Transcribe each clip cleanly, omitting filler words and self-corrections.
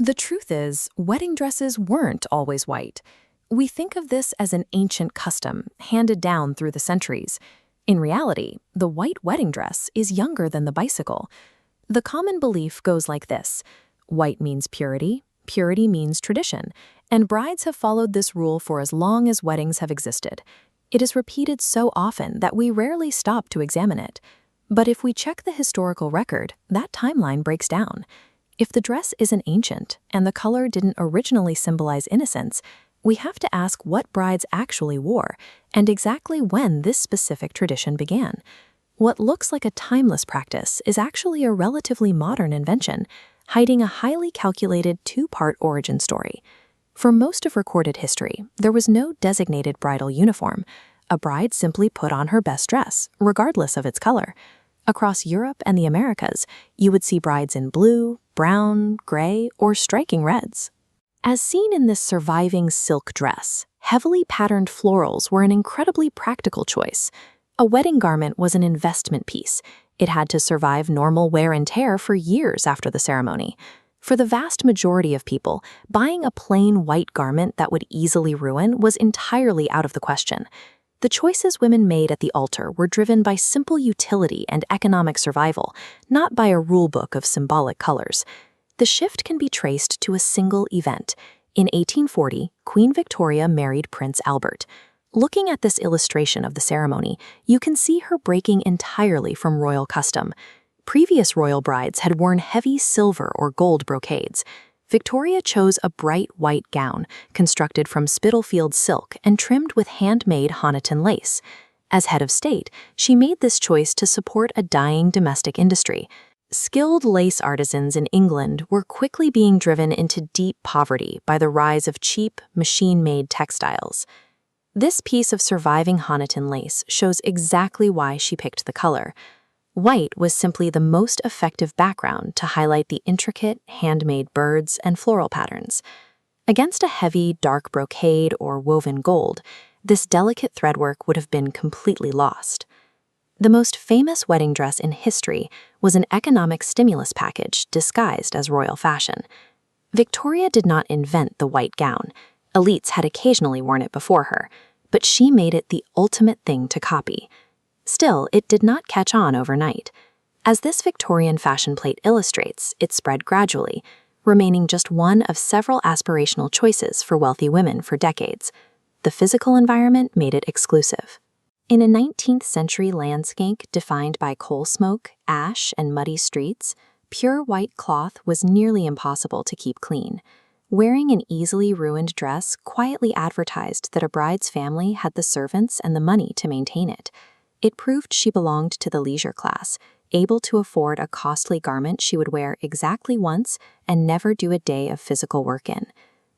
The truth is, wedding dresses weren't always white. We think of this as an ancient custom handed down through the centuries. In reality, the white wedding dress is younger than the bicycle. The common belief goes like this: white means purity, purity means tradition, and brides have followed this rule for as long as weddings have existed. It is repeated so often that we rarely stop to examine it. But if we check the historical record, that timeline breaks down. If the dress isn't ancient and the color didn't originally symbolize innocence, we have to ask what brides actually wore and exactly when this specific tradition began. What looks like a timeless practice is actually a relatively modern invention, hiding a highly calculated two-part origin story. For most of recorded history, there was no designated bridal uniform. A bride simply put on her best dress, regardless of its color. Across Europe and the Americas, you would see brides in blue, brown, gray, or striking reds. As seen in this surviving silk dress, heavily patterned florals were an incredibly practical choice. A wedding garment was an investment piece. It had to survive normal wear and tear for years after the ceremony. For the vast majority of people, buying a plain white garment that would easily ruin was entirely out of the question. The choices women made at the altar were driven by simple utility and economic survival, not by a rulebook of symbolic colors. The shift can be traced to a single event. In 1840, Queen Victoria married Prince Albert. Looking at this illustration of the ceremony, you can see her breaking entirely from royal custom. Previous royal brides had worn heavy silver or gold brocades. Victoria chose a bright white gown, constructed from Spitalfields silk and trimmed with handmade Honiton lace. As head of state, she made this choice to support a dying domestic industry. Skilled lace artisans in England were quickly being driven into deep poverty by the rise of cheap, machine-made textiles. This piece of surviving Honiton lace shows exactly why she picked the color. White was simply the most effective background to highlight the intricate, handmade birds and floral patterns. Against a heavy, dark brocade or woven gold, this delicate threadwork would have been completely lost. The most famous wedding dress in history was an economic stimulus package disguised as royal fashion. Victoria did not invent the white gown. Elites had occasionally worn it before her, but she made it the ultimate thing to copy. Still, it did not catch on overnight. As this Victorian fashion plate illustrates, it spread gradually, remaining just one of several aspirational choices for wealthy women for decades. The physical environment made it exclusive. In a 19th century landscape defined by coal smoke, ash, and muddy streets, pure white cloth was nearly impossible to keep clean. Wearing an easily ruined dress quietly advertised that a bride's family had the servants and the money to maintain it. It proved she belonged to the leisure class, able to afford a costly garment she would wear exactly once and never do a day of physical work in.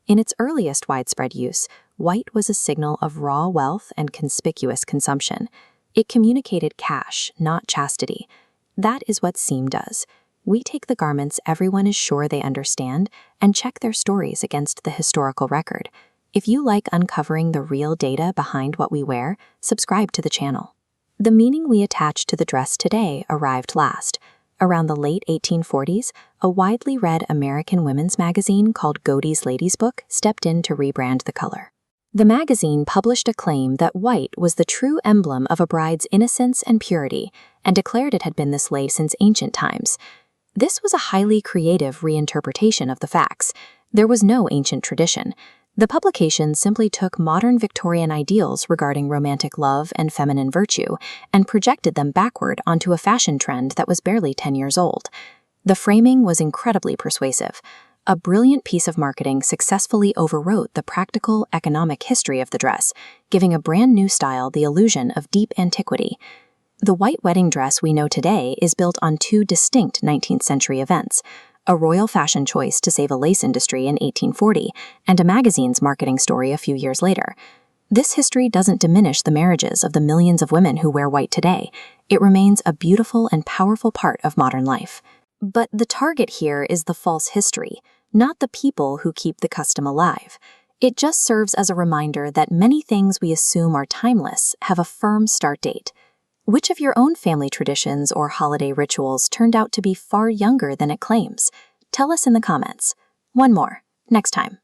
In its earliest widespread use, white was a signal of raw wealth and conspicuous consumption. It communicated cash, not chastity. That is what seam does. We take the garments everyone is sure they understand and check their stories against the historical record. If you like uncovering the real data behind what we wear, subscribe to the channel. The meaning we attach to the dress today arrived last. Around the late 1840s, a widely read American women's magazine called Godey's Ladies' Book stepped in to rebrand the color. The magazine published a claim that white was the true emblem of a bride's innocence and purity, and declared it had been this way since ancient times. This was a highly creative reinterpretation of the facts. There was no ancient tradition. The publication simply took modern Victorian ideals regarding romantic love and feminine virtue and projected them backward onto a fashion trend that was barely 10 years old. The framing was incredibly persuasive. A brilliant piece of marketing successfully overwrote the practical, economic history of the dress, giving a brand new style the illusion of deep antiquity. The white wedding dress we know today is built on two distinct 19th century events: a royal fashion choice to save a lace industry in 1840, and a magazine's marketing story a few years later. This history doesn't diminish the marriages of the millions of women who wear white today. It remains a beautiful and powerful part of modern life. But the target here is the false history, not the people who keep the custom alive. It just serves as a reminder that many things we assume are timeless have a firm start date. Which of your own family traditions or holiday rituals turned out to be far younger than it claims? Tell us in the comments. One more, next time.